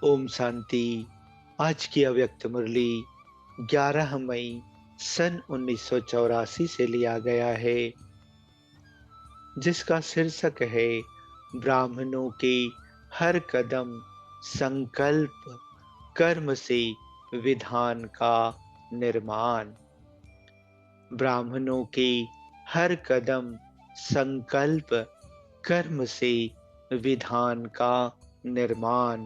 ओम शांति। आज की अव्यक्त मुरली 11 मई सन 1984 से लिया गया है, जिसका शीर्षक है ब्राह्मणों के हर कदम संकल्प कर्म से विधान का निर्माण। ब्राह्मणों के हर कदम संकल्प कर्म से विधान का निर्माण।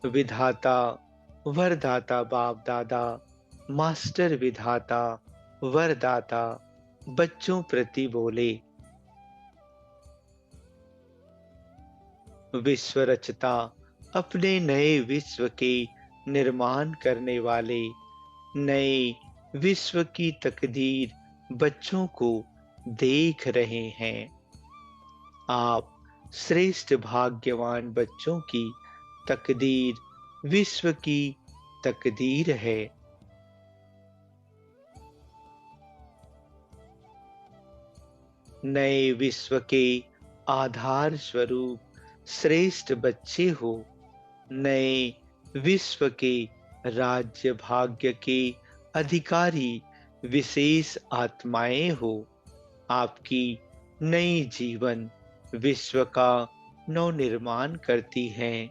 विधाता वरदाता बाप दादा, मास्टर विधाता वरदाता बच्चों प्रति बोले। विश्व रचता अपने नए विश्व के निर्माण करने वाले, नए विश्व की तकदीर बच्चों को देख रहे हैं। आप श्रेष्ठ भाग्यवान बच्चों की तकदीर विश्व की तकदीर है। नए विश्व के आधार स्वरूप श्रेष्ठ बच्चे हो, नए विश्व के राज्य भाग्य के अधिकारी विशेष आत्माएं हो। आपकी नई जीवन विश्व का नवनिर्माण करती हैं।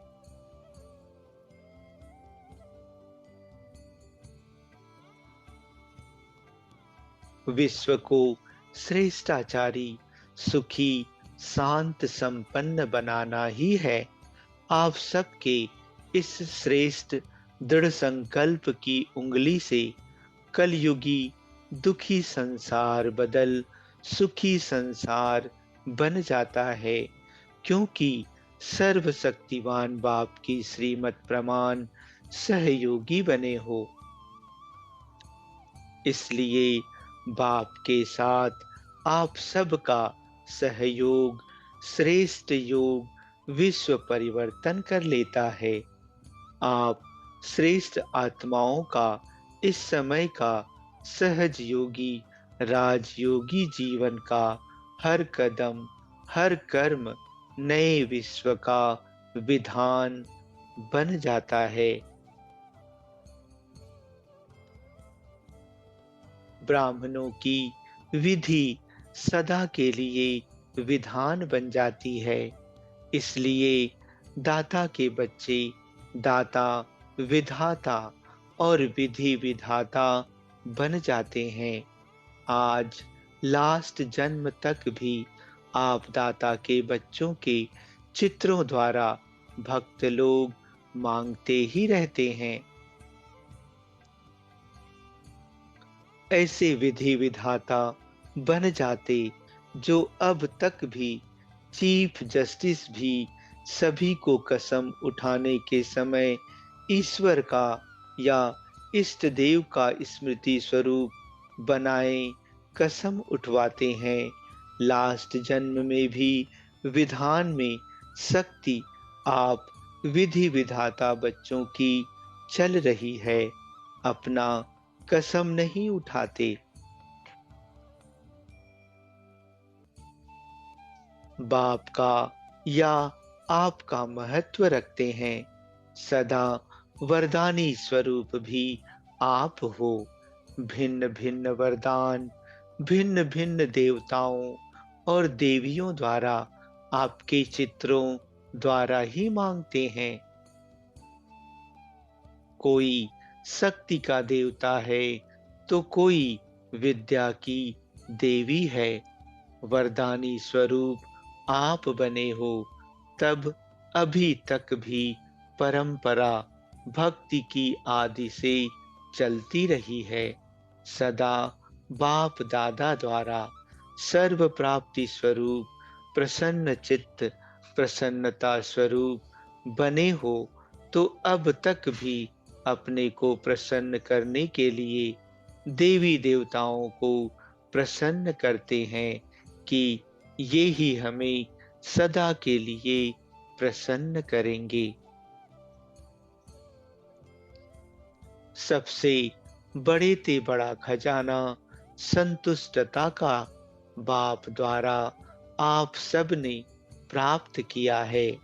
विश्व को श्रेष्ठाचारी, सुखी, शांत, संपन्न बनाना ही है। आप सबके इस श्रेष्ठ दृढ़ संकल्प की उंगली से कलयुगी दुखी संसार बदल सुखी संसार बन जाता है, क्योंकि सर्वशक्तिवान बाप की श्रीमत प्रमाण सहयोगी बने हो। इसलिए बाप के साथ आप सबका सहयोग श्रेष्ठ योग विश्व परिवर्तन कर लेता है। आप श्रेष्ठ आत्माओं का इस समय का सहज योगी राजयोगी जीवन का हर कदम हर कर्म नए विश्व का विधान बन जाता है। ब्राह्मणों की विधि सदा के लिए विधान बन जाती है। इसलिए दाता के बच्चे दाता विधाता और विधि विधाता बन जाते हैं। आज लास्ट जन्म तक भी आप दाता के बच्चों के चित्रों द्वारा भक्त लोग मांगते ही रहते हैं। ऐसे विधि विधाता बन जाते जो अब तक भी चीफ जस्टिस भी सभी को कसम उठाने के समय ईश्वर का या इष्ट देव का स्मृति स्वरूप बनाए कसम उठवाते हैं। लास्ट जन्म में भी विधान में शक्ति आप विधि विधाता बच्चों की चल रही है। अपना कसम नहीं उठाते। बाप का या आपका महत्व रखते हैं। सदा वरदानी स्वरूप भी आप हो। भिन्न भिन्न वरदान भिन्न भिन्न देवताओं और देवियों द्वारा आपके चित्रों द्वारा ही मांगते हैं। कोई शक्ति का देवता है तो कोई विद्या की देवी है। वरदानी स्वरूप आप बने हो, तब अभी तक भी परंपरा भक्ति की आदि से चलती रही है। सदा बाप दादा द्वारा सर्व प्राप्ति स्वरूप प्रसन्न चित्त प्रसन्नता स्वरूप बने हो, तो अब तक भी अपने को प्रसन्न करने के लिए देवी देवताओं को प्रसन्न करते हैं कि ये ही हमें सदा के लिए प्रसन्न करेंगे। सबसे बड़े ते बड़ा खजाना संतुष्टता का बाप द्वारा आप सब ने प्राप्त किया है।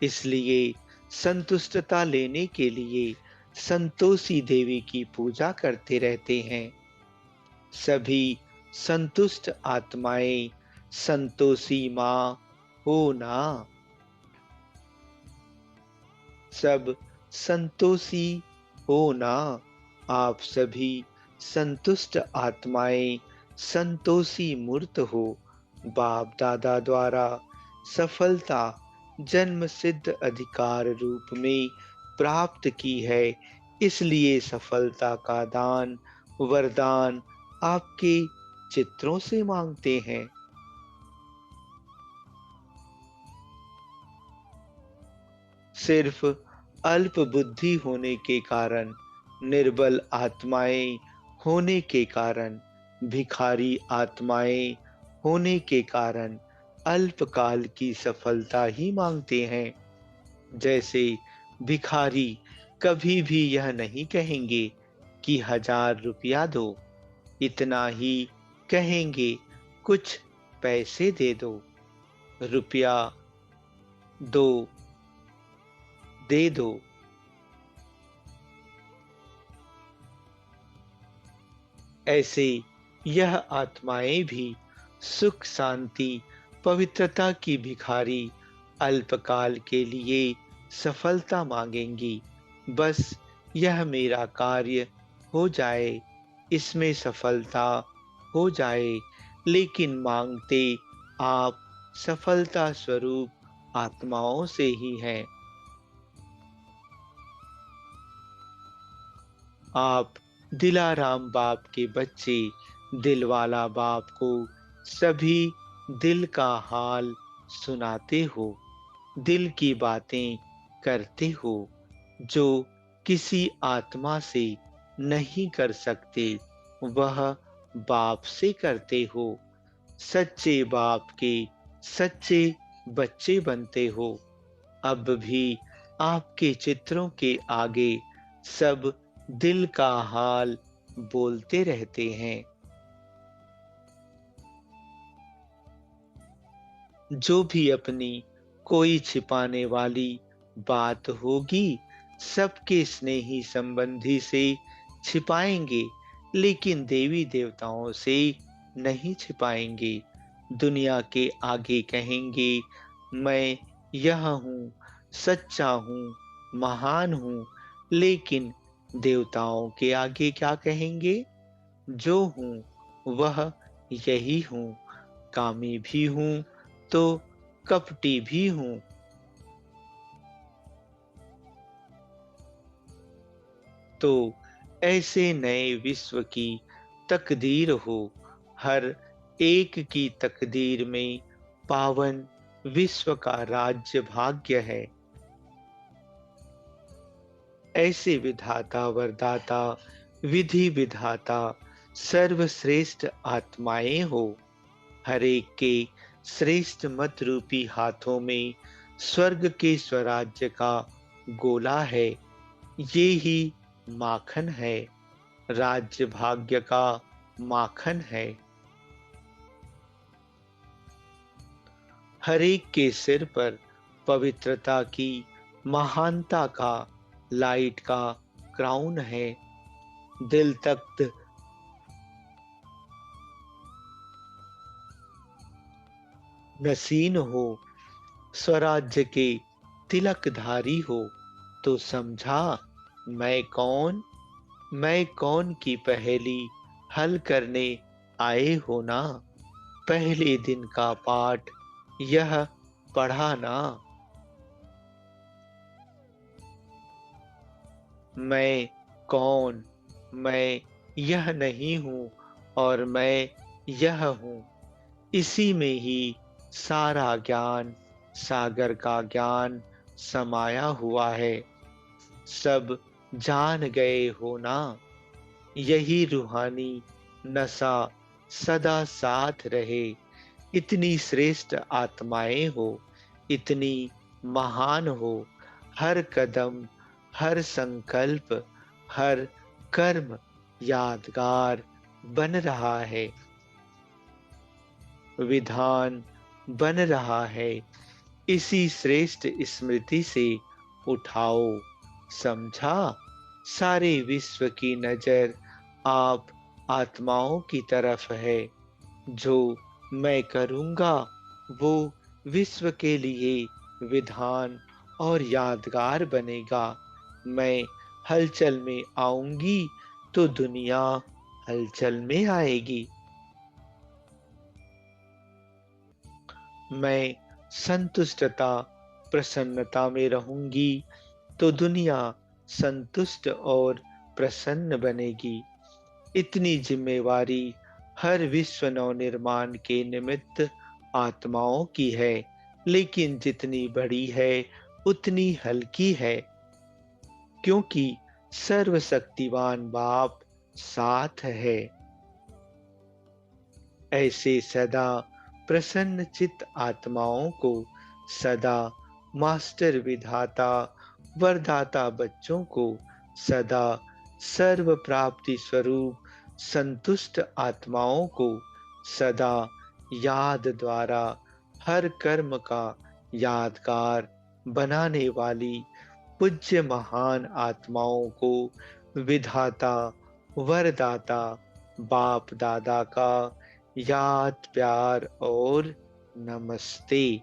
इसलिए संतुष्टता लेने के लिए संतोषी देवी की पूजा करते रहते हैं। सभी संतुष्ट आत्माएं संतोषी माँ हो ना। सब संतोषी हो ना। आप सभी संतुष्ट आत्माएं संतोषी मूर्त हो। बाप दादा द्वारा सफलता जन्म सिद्ध अधिकार रूप में प्राप्त की है। इसलिए सफलता का दान वरदान आपके चित्रों से मांगते हैं। सिर्फ अल्प बुद्धि होने के कारण, निर्बल आत्माएं होने के कारण, भिखारी आत्माएं होने के कारण अल्पकाल की सफलता ही मांगते हैं। जैसे भिखारी कभी भी यह नहीं कहेंगे कि 1000 रुपया दो, इतना ही कहेंगे कुछ पैसे दे दो, रुपया दो, दे दो। ऐसे यह आत्माएं भी सुख शांति पवित्रता की भिखारी अल्पकाल के लिए सफलता मांगेंगी। बस यह मेरा कार्य हो जाए, इसमें सफलता हो जाए। लेकिन मांगते आप सफलता स्वरूप आत्माओं से ही हैं। आप दिलाराम बाप के बच्चे दिलवाला बाप को सभी दिल का हाल सुनाते हो, दिल की बातें करते हो, जो किसी आत्मा से नहीं कर सकते, वह बाप से करते हो। सच्चे बाप के सच्चे बच्चे बनते हो। अब भी आपके चित्रों के आगे सब दिल का हाल बोलते रहते हैं। जो भी अपनी कोई छिपाने वाली बात होगी, सबके स्नेही संबंधी से छिपाएंगे, लेकिन देवी देवताओं से नहीं छिपाएंगे। दुनिया के आगे कहेंगे, मैं यह हूँ, सच्चा हूँ, महान हूँ। लेकिन देवताओं के आगे क्या कहेंगे? जो हूँ वह यही हूँ, कामी भी हूँ तो कपटी भी हूँ। तो ऐसे नए विश्व की तकदीर हो। हर एक की तकदीर में पावन विश्व का राज्य भाग्य है। ऐसे विधाता वरदाता विधि विधाता सर्वश्रेष्ठ आत्माएं हो। हर एक के श्रेष्ठ मत रूपी हाथों में स्वर्ग के स्वराज्य का गोला है। ये ही माखन है, राज्य भाग्य का माखन है। हर एक के सिर पर पवित्रता की महानता का लाइट का क्राउन है। दिल तख्त नसीन हो, स्वराज्य के तिलकधारी हो, तो समझा मैं कौन की पहेली हल करने आए हो ना। पहले दिन का पाठ यह पढ़ा ना। मैं कौन, मैं यह नहीं हूँ और मैं यह हूँ। इसी में ही सारा ज्ञान, सागर का ज्ञान समाया हुआ है। सब जान गए हो ना। यही रूहानी नशा सदा साथ रहे। इतनी श्रेष्ठ आत्माएं हो, इतनी महान हो। हर कदम, हर संकल्प, हर कर्म यादगार बन रहा है। विधान बन रहा है। इसी श्रेष्ठ स्मृति से उठाओ, समझा? सारे विश्व की नजर आप आत्माओं की तरफ है। जो मैं करूँगा वो विश्व के लिए विधान और यादगार बनेगा। मैं हलचल में आऊंगी तो दुनिया हलचल में आएगी। मैं संतुष्टता प्रसन्नता में रहूंगी तो दुनिया संतुष्ट और प्रसन्न बनेगी। इतनी जिम्मेवारी हर विश्व नवनिर्माण के निमित्त आत्माओं की है, लेकिन जितनी बड़ी है उतनी हल्की है, क्योंकि सर्वशक्तिवान बाप साथ है। ऐसे सदा प्रसन्न चित्त आत्माओं को सदा मास्टर विधाता वरदाता बच्चों को सदा सर्व प्राप्ति स्वरूप संतुष्ट आत्माओं को सदा याद द्वारा हर कर्म का यादगार बनाने वाली पूज्य महान आत्माओं को विधाता वरदाता बाप दादा का याद प्यार और नमस्ते।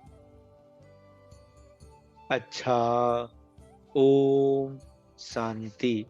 अच्छा, ओम शांति।